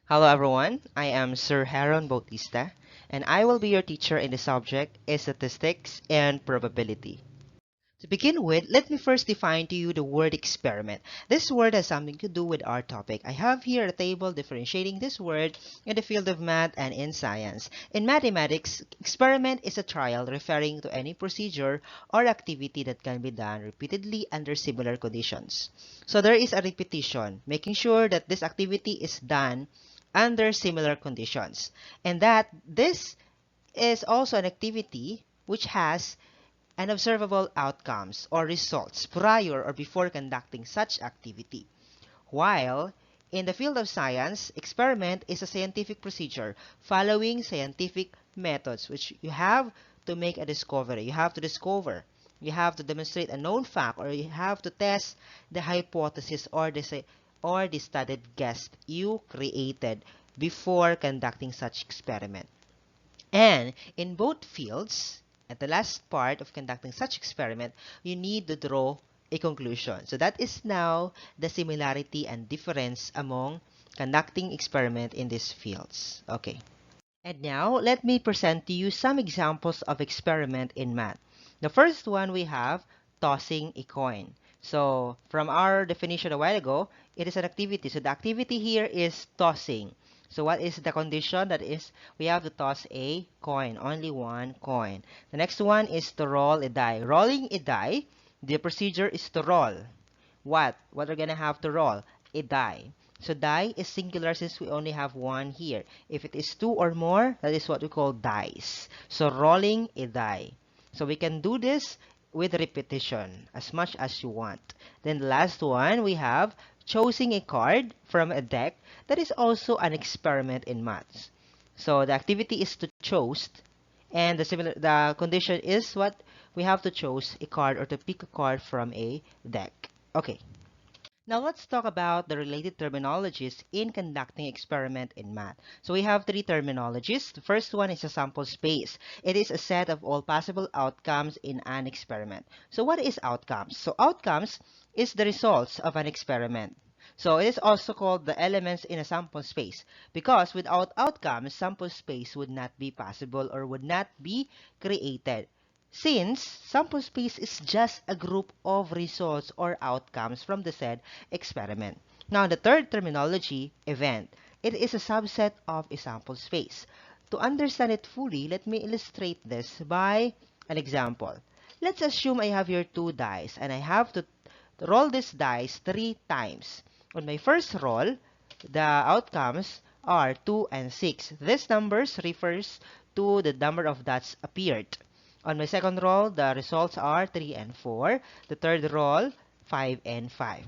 Hello everyone, I am Sir Haron Bautista, and I will be your teacher in the subject Statistics and Probability. To begin with, let me first define to you the word experiment. This word has something to do with our topic. I have here a table differentiating this word in the field of math and in science. In mathematics, experiment is a trial referring to any procedure or activity that can be done repeatedly under similar conditions. So there is a repetition, making sure that this activity is done under similar conditions, and that this is also an activity which has and observable outcomes or results prior or before conducting such activity. While in the field of science, experiment is a scientific procedure following scientific methods, which you have to make a discovery. You have to discover. You have to demonstrate a known fact, or you have to test the hypothesis or the studied guess you created before conducting such experiment. And in both fields, at the last part of conducting such experiment, you need to draw a conclusion. So that is now the similarity and difference among conducting experiment in these fields. Okay. And now, let me present to you some examples of experiment in math. The first one we have tossing a coin. So, from our definition a while ago, it is an activity. So, the activity here is tossing. So, what is the condition? That is, we have to toss a coin, only one coin. The next one is to roll a die. Rolling a die, the procedure is to roll. What? What are going to have to roll? A die. So die is singular since we only have one here. If it is two or more, that is what we call dice. So rolling a die. So we can do this with repetition as much as you want. Then the last one, we have choosing a card from a deck. That is also an experiment in maths. So the activity is to choose, and the condition is what? We have to choose a card or to pick a card from a deck. Okay. Now let's talk about the related terminologies in conducting experiment in math. So we have three terminologies. The first one is a sample space. It is a set of all possible outcomes in an experiment. So what is outcomes? So outcomes is the results of an experiment. So it is also called the elements in a sample space, because without outcomes, sample space would not be possible or would not be created, since sample space is just a group of results or outcomes from the said experiment. Now, the third terminology, event, it is a subset of a sample space. To understand it fully, let me illustrate this by an example. Let's assume I have here two dice and I have to roll this dice 3 times. On my first roll, the outcomes are 2 and 6. This numbers refers to the number of dots appeared. On my second roll, the results are 3 and 4. The third roll, 5 and 5.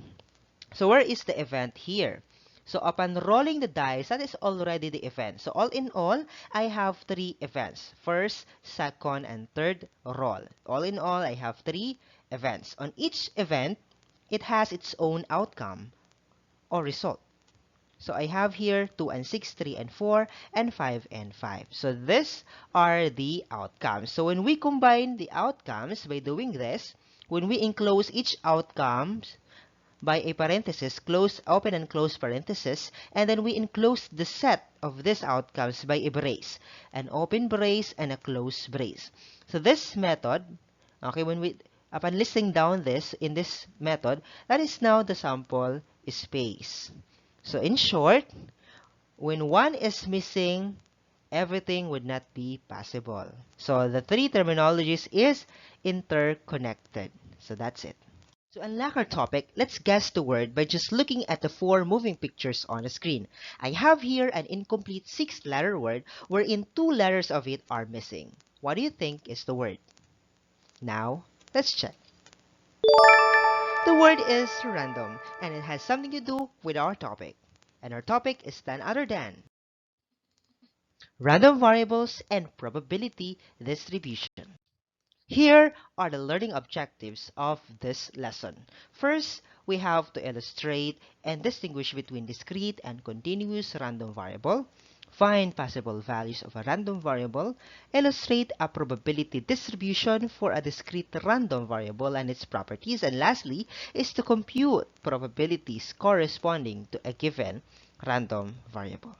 So where is the event here? So upon rolling the dice, that is already the event. So all in all, I have 3 events. First, second, and third roll. All in all, I have 3 events. On each event, it has its own outcome or result. So I have here 2 and 6, 3 and 4, and 5 and 5. So these are the outcomes. So when we combine the outcomes by doing this, when we enclose each outcome by a parenthesis, close, open and close parenthesis, and then we enclose the set of these outcomes by a brace, an open brace and a closed brace. So this method, okay, upon listing down this in this method, that is now the sample space. So in short, when one is missing, everything would not be possible. So the three terminologies is interconnected. So that's it. To unlock our topic, let's guess the word by just looking at the 4 moving pictures on the screen. I have here an incomplete 6-letter word wherein 2 letters of it are missing. What do you think is the word? Now, let's check. The word is random, and it has something to do with our topic. And our topic is none other than random variables and probability distribution. Here are the learning objectives of this lesson. First, we have to illustrate and distinguish between discrete and continuous random variable, find possible values of a random variable, illustrate a probability distribution for a discrete random variable and its properties, and lastly is to compute probabilities corresponding to a given random variable.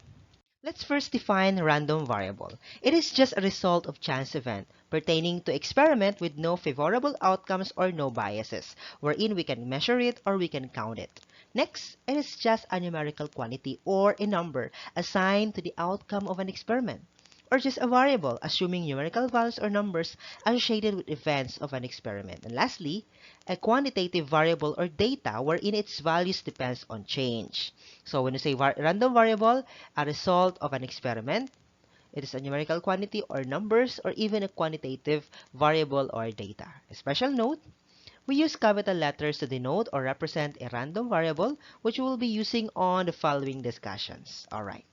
Let's first define random variable. It is just a result of chance event pertaining to experiment with no favorable outcomes or no biases, wherein we can measure it or we can count it. Next, it is just a numerical quantity or a number assigned to the outcome of an experiment, or just a variable assuming numerical values or numbers associated with events of an experiment. And lastly, a quantitative variable or data wherein its values depends on change. So when you say random variable, a result of an experiment, it is a numerical quantity or numbers or even a quantitative variable or data. A special note, we use capital letters to denote or represent a random variable, which we will be using on the following discussions. Alright.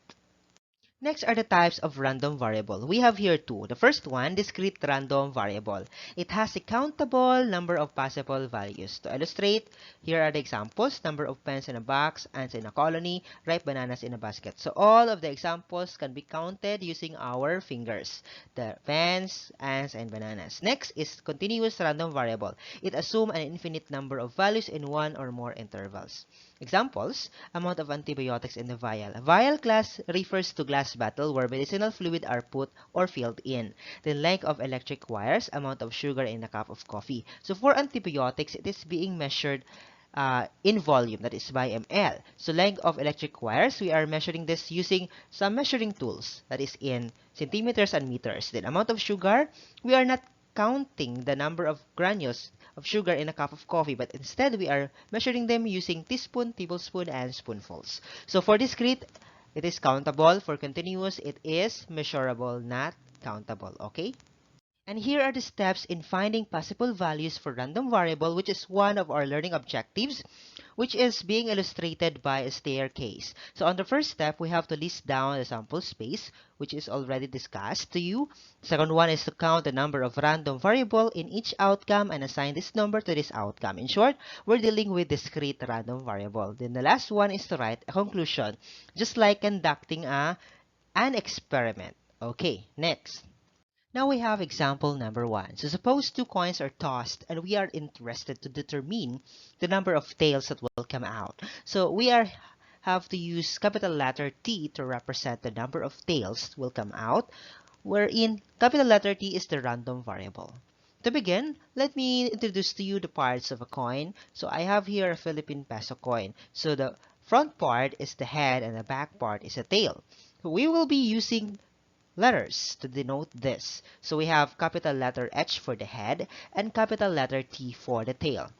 Next are the types of random variable. We have here two. The first one, discrete random variable. It has a countable number of possible values. To illustrate, here are the examples. Number of pens in a box, ants in a colony, ripe bananas in a basket. So all of the examples can be counted using our fingers. The pens, ants, and bananas. Next is continuous random variable. It assumes an infinite number of values in one or more intervals. Examples, amount of antibiotics in the vial. A vial class refers to glass bottle where medicinal fluid are put or filled in. The length of electric wires, amount of sugar in a cup of coffee. So for antibiotics, it is being measured in volume, that is by ml. So length of electric wires, we are measuring this using some measuring tools, that is in centimeters and meters. Then amount of sugar, we are not counting the number of granules of sugar in a cup of coffee, but instead we are measuring them using teaspoon, tablespoon, and spoonfuls. So for discrete, it is countable. For continuous, it is measurable, not countable. Okay? And here are the steps in finding possible values for random variable, which is one of our learning objectives, which is being illustrated by a staircase. So on the first step, we have to list down the sample space, which is already discussed to you. Second one is to count the number of random variable in each outcome and assign this number to this outcome. In short, we're dealing with discrete random variable. Then the last one is to write a conclusion, just like conducting an experiment. Okay, next. Now we have example number 1. So suppose two coins are tossed and we are interested to determine the number of tails that will come out. So we have to use capital letter T to represent the number of tails will come out, wherein capital letter T is the random variable. To begin, let me introduce to you the parts of a coin. So I have here a Philippine peso coin. So the front part is the head and the back part is a tail. So we will be using letters to denote this. So we have capital letter H for the head and capital letter T for the tail.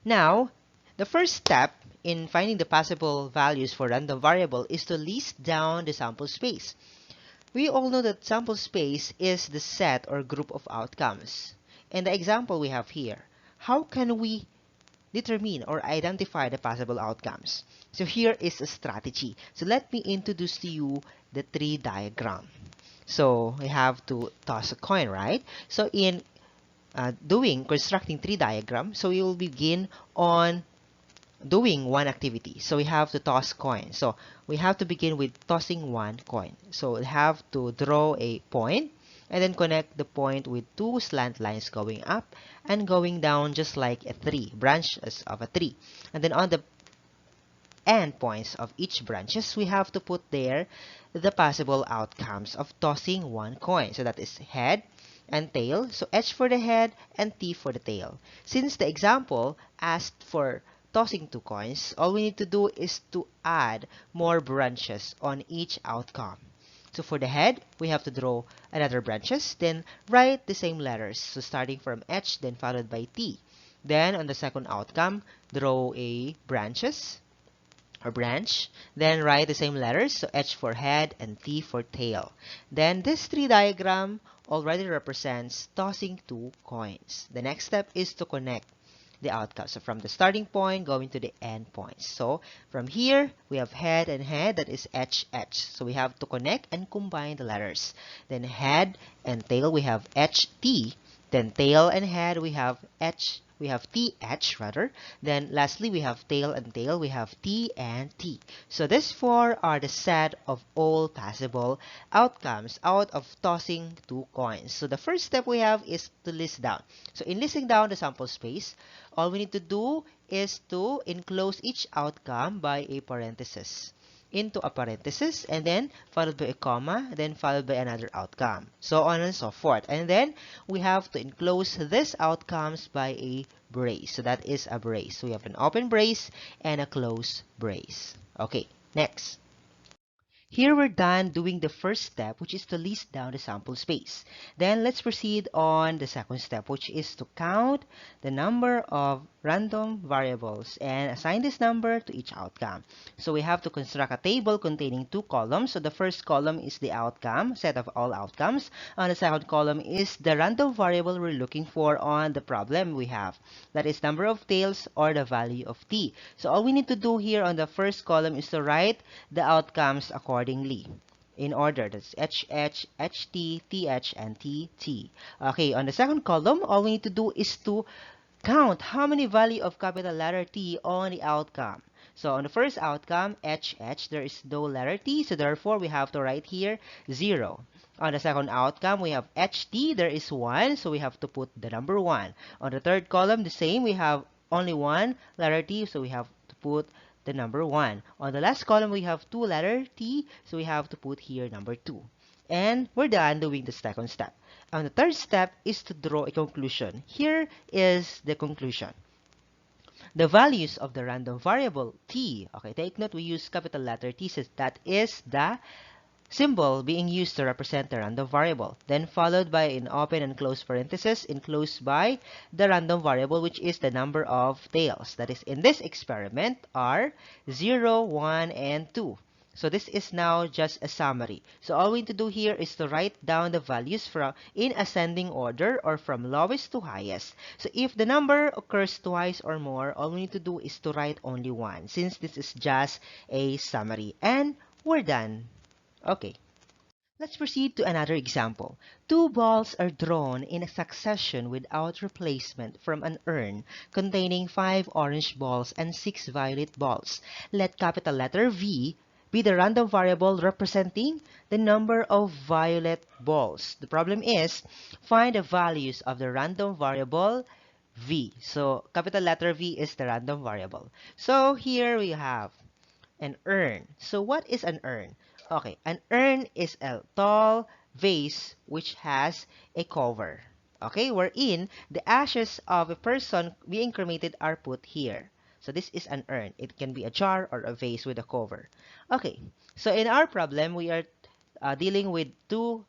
Now, the first step in finding the possible values for random variable is to list down the sample space. We all know that sample space is the set or group of outcomes. In the example we have here, how can we determine or identify the possible outcomes? So here is a strategy. So let me introduce to you the tree diagram. So we have to toss a coin, right? So in constructing tree diagram, so we will begin on doing one activity. So we have to toss coin. So we have to begin with tossing one coin. So we have to draw a point and then connect the point with two slant lines going up and going down, just like a tree, branches of a tree. And then on the end points of each branches, we have to put there the possible outcomes of tossing one coin. So that is head and tail. So H for the head and T for the tail. Since the example asked for tossing two coins, all we need to do is to add more branches on each outcome. So for the head, we have to draw another branches, then write the same letters. So starting from H, then followed by T. Then on the second outcome, draw a branches or branch, then write the same letters, so H for head and T for tail. Then this tree diagram already represents tossing two coins. The next step is to connect the outcome. So from the starting point going to the end point. So from here, we have head and head, that is H, H. So we have to connect and combine the letters. Then head and tail, we have H, T. Then tail and head, we have H, we have TH rather. Then lastly, we have tail and tail, we have T and T. So these four are the set of all possible outcomes out of tossing two coins. So the first step we have is to list down. So in listing down the sample space, all we need to do is to enclose each outcome by a parenthesis. into a parenthesis, and then followed by a comma, then followed by another outcome, so on and so forth. And then we have to enclose this outcomes by a brace. So that is a brace. So we have an open brace and a closed brace. Okay, next. Here we're done doing the first step, which is to list down the sample space. Then let's proceed on the second step, which is to count the number of random variables and assign this number to each outcome. So we have to construct a table containing two columns. So the first column is the outcome, set of all outcomes. On the second column is the random variable we're looking for on the problem we have. That is number of tails or the value of t. So all we need to do here on the first column is to write the outcomes accordingly in order. That's HH, HT, TH, and TT. Okay, on the second column, all we need to do is to count how many value of capital letter T on the outcome. So on the first outcome, HH, there is no letter T, so therefore we have to write here 0. On the second outcome, we have HT, there is 1, so we have to put the number 1. On the third column, the same, we have only one letter T, so we have to put the number 1. On the last column, we have two letter T, so we have to put here number 2. And we're done doing the second step. And the third step is to draw a conclusion. Here is the conclusion. The values of the random variable t, okay, take note, we use capital letter T, since that is the symbol being used to represent the random variable, then followed by an open and closed parenthesis enclosed by the random variable, which is the number of tails. That is, in this experiment, are 0, 1, and 2. So this is now just a summary. So all we need to do here is to write down the values from in ascending order or from lowest to highest. So if the number occurs twice or more, all we need to do is to write only one, since this is just a summary. And we're done. Okay. Let's proceed to another example. Two balls are drawn in a succession without replacement from an urn containing 5 orange balls and 6 violet balls. Let capital letter V be the random variable representing the number of violet balls. The problem is, find the values of the random variable V. So, capital letter V is the random variable. So, here we have an urn. So what is an urn? Okay, an urn is a tall vase which has a cover. Okay, wherein the ashes of a person being cremated are put here. So this is an urn. It can be a jar or a vase with a cover. Okay, so in our problem, we are dealing with two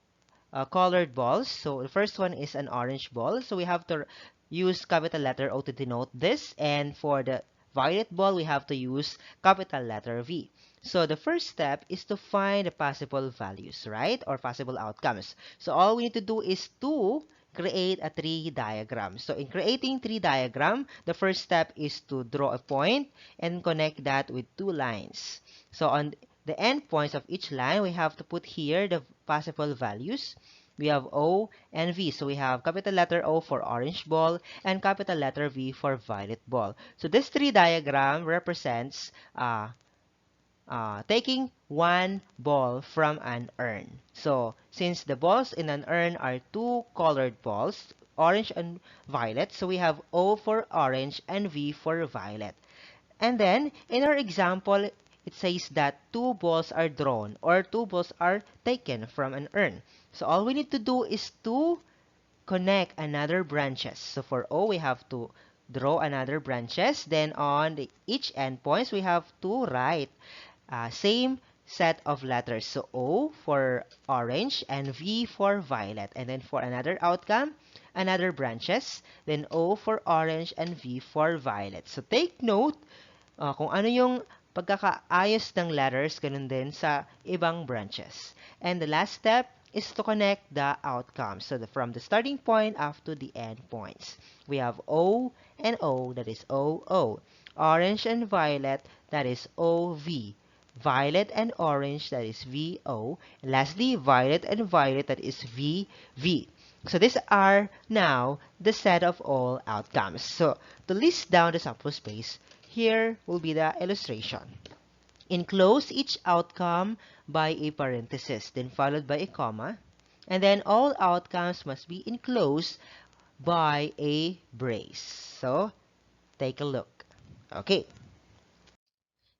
colored balls. So the first one is an orange ball. So we have to use capital letter O to denote this. And for the violet ball, we have to use capital letter V. So the first step is to find the possible values, right? Or possible outcomes. So all we need to do is to create a tree diagram. So in creating tree diagram, the first step is to draw a point and connect that with two lines. So on the endpoints of each line, we have to put here the possible values. We have O and V. So we have capital letter O for orange ball and capital letter V for violet ball. So this tree diagram represents taking one ball from an urn. So since the balls in an urn are two colored balls, orange and violet, so we have O for orange and V for violet. And then, in our example, it says that two balls are drawn or two balls are taken from an urn. So all we need to do is to connect another branches. So for O, we have to draw another branches. Then on each endpoints, we have to write same set of letters. So O for orange and V for violet. And then for another outcome, another branches. Then O for orange and V for violet. So take note kung ano yung pagkakaayos ng letters, ganun din sa ibang branches. And the last step is to connect the outcomes. So from the starting point up to the end points. We have O and O, that is OO. Orange and violet, that is OV. Violet and orange, that is VO. And lastly, violet and violet, that is VV. So these are now the set of all outcomes. So to list down the sample space, here will be the illustration. Enclose each outcome by a parenthesis, then followed by a comma, and then all outcomes must be enclosed by a brace. So, take a look. Okay.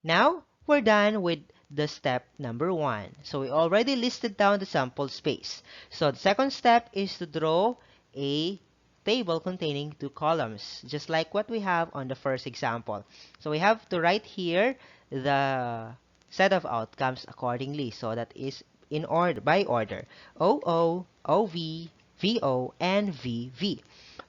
Now, we're done with the step number 1. So we already listed down the sample space. So the second step is to draw a table containing 2 columns, just like what we have on the first example. So we have to write here the set of outcomes accordingly. So that is in order, by order. OO, OV, VO, and VV.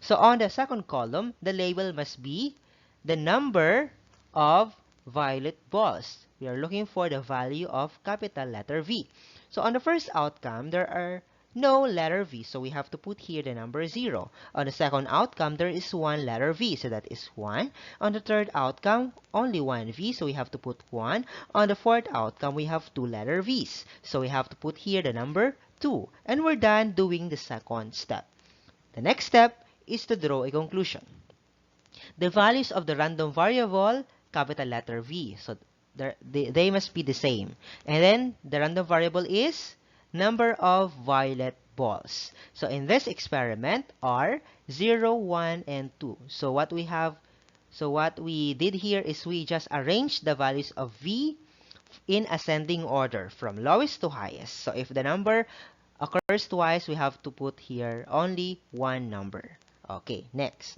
So on the second column, the label must be the number of violet balls. We are looking for the value of capital letter V. So on the first outcome, there are no letter V, so we have to put here the number 0. On the second outcome, there is one letter V, so that is 1. On the third outcome, only one V, so we have to put 1. On the fourth outcome, we have 2 letter Vs, so we have to put here the number 2. And we're done doing the second step. The next step is to draw a conclusion. The values of the random variable, capital letter V, so they must be the same. And then the random variable is number of violet balls. So in this experiment are 0, 1, and 2. So what we did here is we just arranged the values of V in ascending order from lowest to highest. So if the number occurs twice, we have to put here only one number. Okay, next.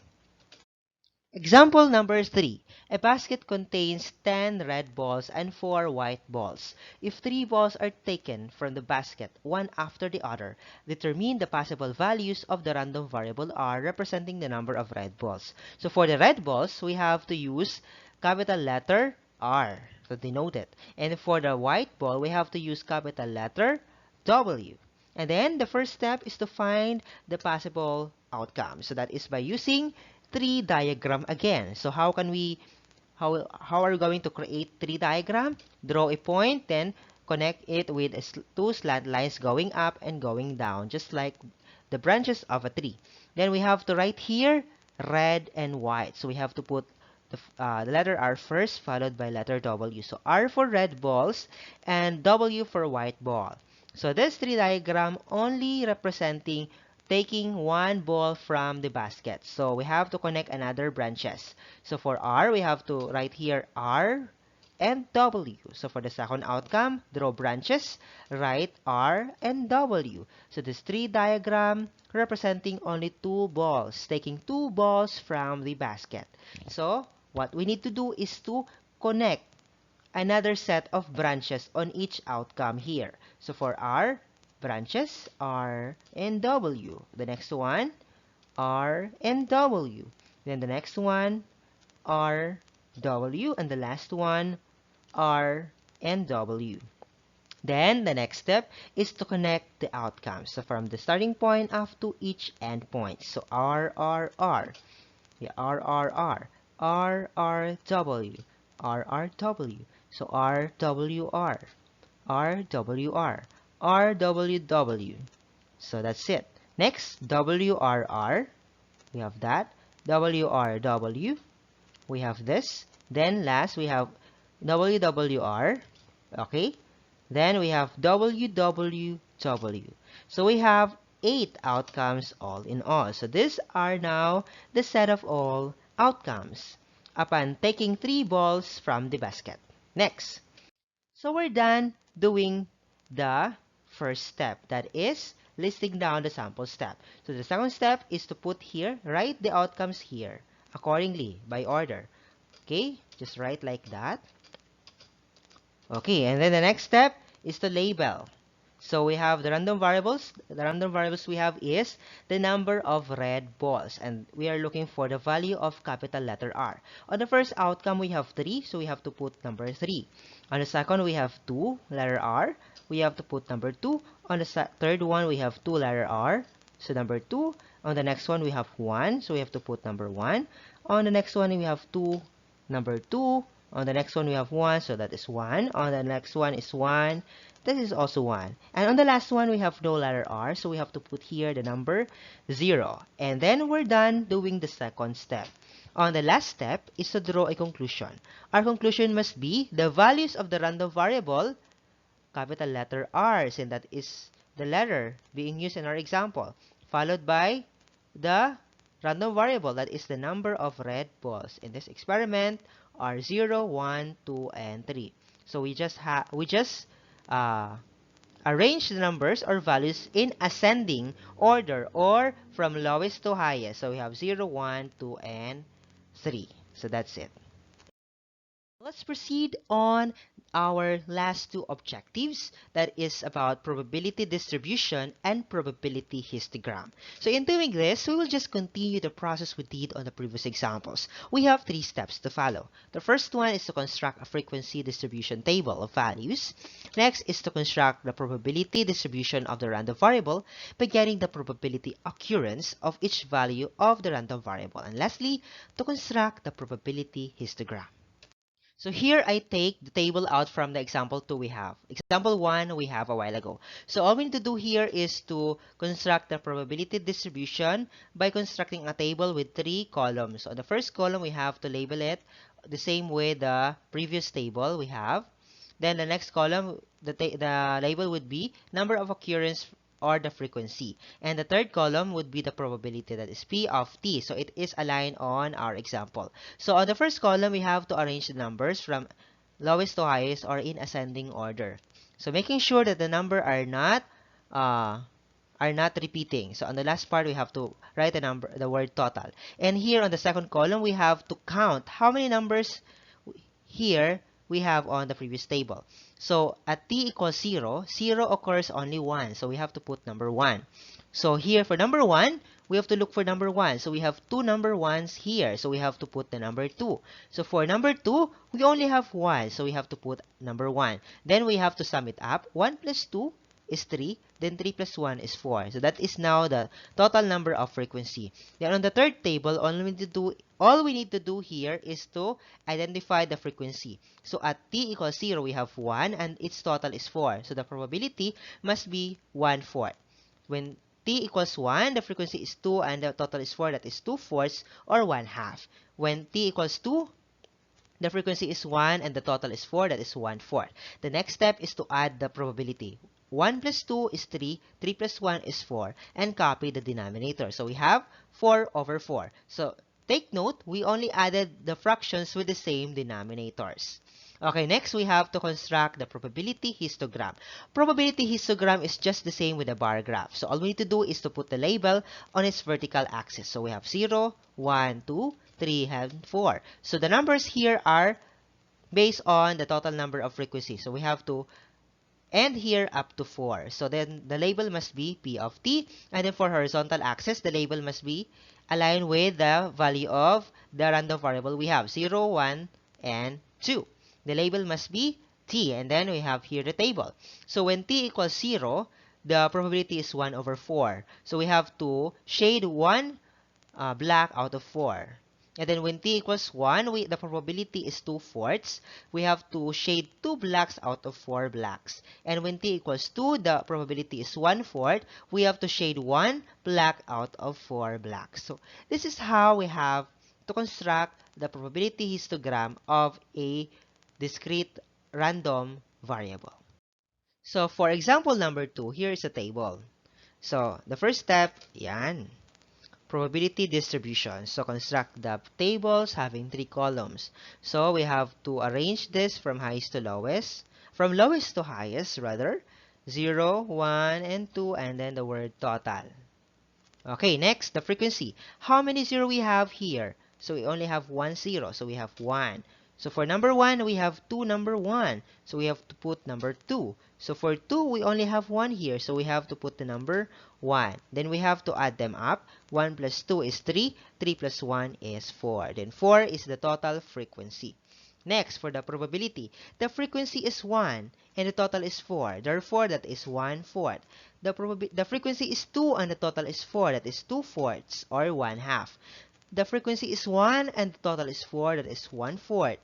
Example number 3. A basket contains 10 red balls and 4 white balls. If 3 balls are taken from the basket, one after the other, determine the possible values of the random variable R representing the number of red balls. So for the red balls, we have to use capital letter R to denote it. And for the white ball, we have to use capital letter W. And then the first step is to find the possible outcome. So that is by using tree diagram again. So how are we going to create tree diagram? Draw a point, then connect it with 2 slant lines going up and going down, just like the branches of a tree. Then we have to write here red and white. So we have to put the letter R first, followed by letter W. So R for red balls and W for white ball. So this tree diagram only representing taking one ball from the basket. So we have to connect another branches. So for R, we have to write here R and W. So for the second outcome, draw branches, write R and W. So this tree diagram representing only 2 balls, taking 2 balls from the basket. So what we need to do is to connect another set of branches on each outcome here. So for R, branches R and W. The next one, R and W. Then the next one, R, W. And the last one, R and W. Then the next step is to connect the outcomes. So from the starting point up to each endpoint. So R, R, R. Yeah, R, R, R. R, R, W. R, R, W. So R, W, R. R, W, R. R, W, W. So that's it. Next, W, R, R. We have that. W, R, W. We have this. Then last, we have W, W, R. Okay. Then we have W, W, W. So we have 8 outcomes all in all. So these are now the set of all outcomes upon taking 3 balls from the basket. Next. So we're done doing the first step, that is listing down the sample step. So the second step is to put here, write the outcomes here accordingly by order. Okay, just write like that. Okay, and then the next step is to label. So we have the random variables. The random variables we have is the number of red balls. And we are looking for the value of capital letter R. On the first outcome, we have 3. So we have to put number 3. On the second, we have 2, letter R. We have to put number 2. On the third one, we have 2, letter R. So number 2. On the next one, we have 1. So we have to put number 1. On the next one, we have 2, number 2. On the next one, we have 1. So that is 1. On the next one is 1. This is also 1. And on the last one, we have no letter R. So we have to put here the number 0. And then we're done doing the second step. On the last step is to draw a conclusion. Our conclusion must be the values of the random variable, capital letter R, since that is the letter being used in our example, followed by the random variable, that is the number of red balls. In this experiment are 0, 1, 2, and 3. So we just uh, arrange the numbers or values in ascending order or from lowest to highest. So we have 0, 1, 2, and 3. So that's it. Let's proceed on our last two objectives, that is about probability distribution and probability histogram. So in doing this, we will just continue the process we did on the previous examples. We have three steps to follow. The first one is to construct a frequency distribution table of values. Next is to construct the probability distribution of the random variable by getting the probability occurrence of each value of the random variable. And lastly, to construct the probability histogram. So here I take the table out from the example 2 we have. Example 1 we have a while ago. So all we need to do here is to construct the probability distribution by constructing a table with 3 columns. On the first column, we have to label it the same way the previous table we have. Then the next column, the label would be number of occurrence or the frequency. And the third column would be the probability, that is P of t. So it is aligned on our example. So on the first column, we have to arrange the numbers from lowest to highest or in ascending order. So making sure that the number uh, are not repeating. So on the last part, we have to write the word total. And here on the second column, we have to count how many numbers here we have on the previous table. So at t equals 0, 0 occurs only once. So we have to put number 1. So here for number 1, we have to look for number 1. So we have two number 1s here. So we have to put the number 2. So for number 2, we only have 1. So we have to put number 1. Then we have to sum it up. 1 plus 2 is 3, then 3 plus 1 is 4. So that is now the total number of frequency. Then on the third table, all we need to do here is to identify the frequency. So at t equals 0, we have 1 and its total is 4. So the probability must be 1/4. When t equals 1, the frequency is 2 and the total is 4, that is 2/4 or 1/2. When t equals 2, the frequency is 1 and the total is 4, that is 1/4. The next step is to add the probability. 1 plus 2 is 3, 3 plus 1 is 4, and copy the denominator. So we have 4/4. So take note, we only added the fractions with the same denominators. Okay, next we have to construct the probability histogram. Probability histogram is just the same with the bar graph. So all we need to do is to put the label on its vertical axis. So we have 0, 1, 2, 3, and 4. So the numbers here are based on the total number of frequencies. So we have to end here up to 4. So then the label must be P of t. And then for horizontal axis, the label must be aligned with the value of the random variable we have, 0, 1, and 2. The label must be t. And then we have here the table. So when t equals 0, the probability is 1/4. So we have to shade 1 black out of 4. And then when t equals 1, the probability is 2/4. We have to shade 2 blacks out of 4 blacks. And when t equals 2, the probability is 1/4. We have to shade 1 black out of 4 blacks. So this is how we have to construct the probability histogram of a discrete random variable. So for example number 2, here is a table. So the first step, yan, probability distribution. So construct the tables having 3 columns. So we have to arrange this from highest to lowest, from lowest to highest rather, 0, 1, and 2, and then the word total. Okay, next, the frequency. How many 0 we have here? So we only have 1 0, so we have 1. So for number 1, we have 2 number 1, so we have to put number 2. So for 2, we only have 1 here, so we have to put the number 1. Then we have to add them up. 1 plus 2 is 3, 3 plus 1 is 4. Then 4 is the total frequency. Next, for the probability, the frequency is 1 and the total is 4. Therefore, that is 1/4. The frequency is 2 and the total is 4. That is 2/4 or 1/2. The frequency is 1 and the total is 4. That is 1/4.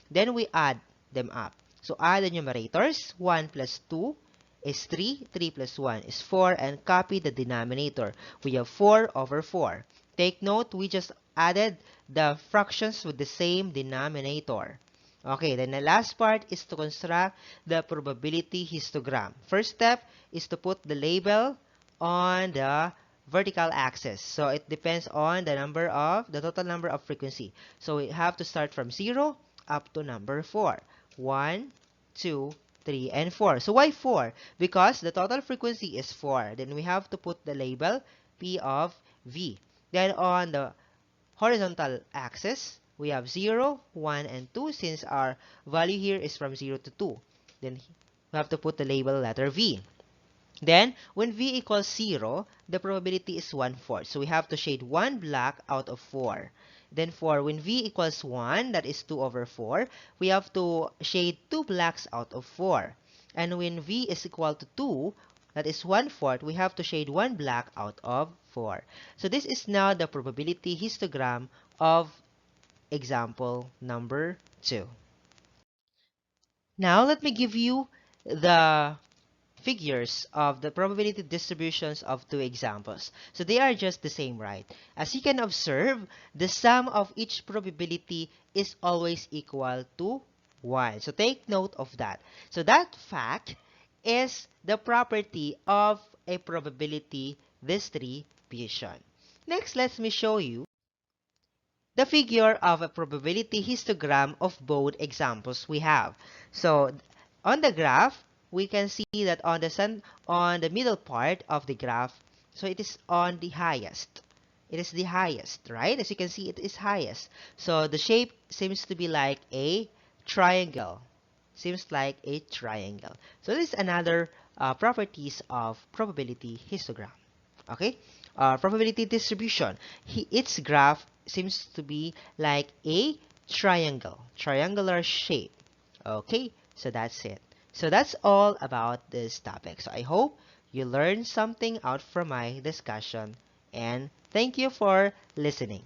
Then we add them up. So add the numerators. 1 plus 2 is 3. 3 plus 1 is 4. And copy the denominator. We have 4/4. Take note, we just added the fractions with the same denominator. Okay, then the last part is to construct the probability histogram. First step is to put the label on the vertical axis. So it depends on the total number of frequency. So we have to start from 0 up to number 4. 1, 2, 3, and 4. So why 4? Because the total frequency is 4. Then we have to put the label P of V. Then on the horizontal axis, we have 0, 1, and 2 since our value here is from 0 to 2. Then we have to put the label letter V. Then, when V equals 0, the probability is 1/4. So we have to shade 1 black out of 4. Then for when V equals 1, that is 2 over 4, we have to shade 2 blacks out of 4. And when V is equal to 2, that is 1/4, we have to shade 1 black out of 4. So this is now the probability histogram of example number 2. Now, let me give you the figures of the probability distributions of two examples. So they are just the same, right? As you can observe, the sum of each probability is always equal to 1. So take note of that. So that fact is the property of a probability distribution. Next, let me show you the figure of a probability histogram of both examples we have. So on the graph, we can see that on the middle part of the graph, so it is on the highest. It is the highest, right? As you can see, it is highest. So the shape seems to be like a triangle. Seems like a triangle. So this is another properties of probability histogram. Okay, probability distribution. Its graph seems to be like a triangular shape. Okay, so that's it. So that's all about this topic. So I hope you learned something out from my discussion, and thank you for listening.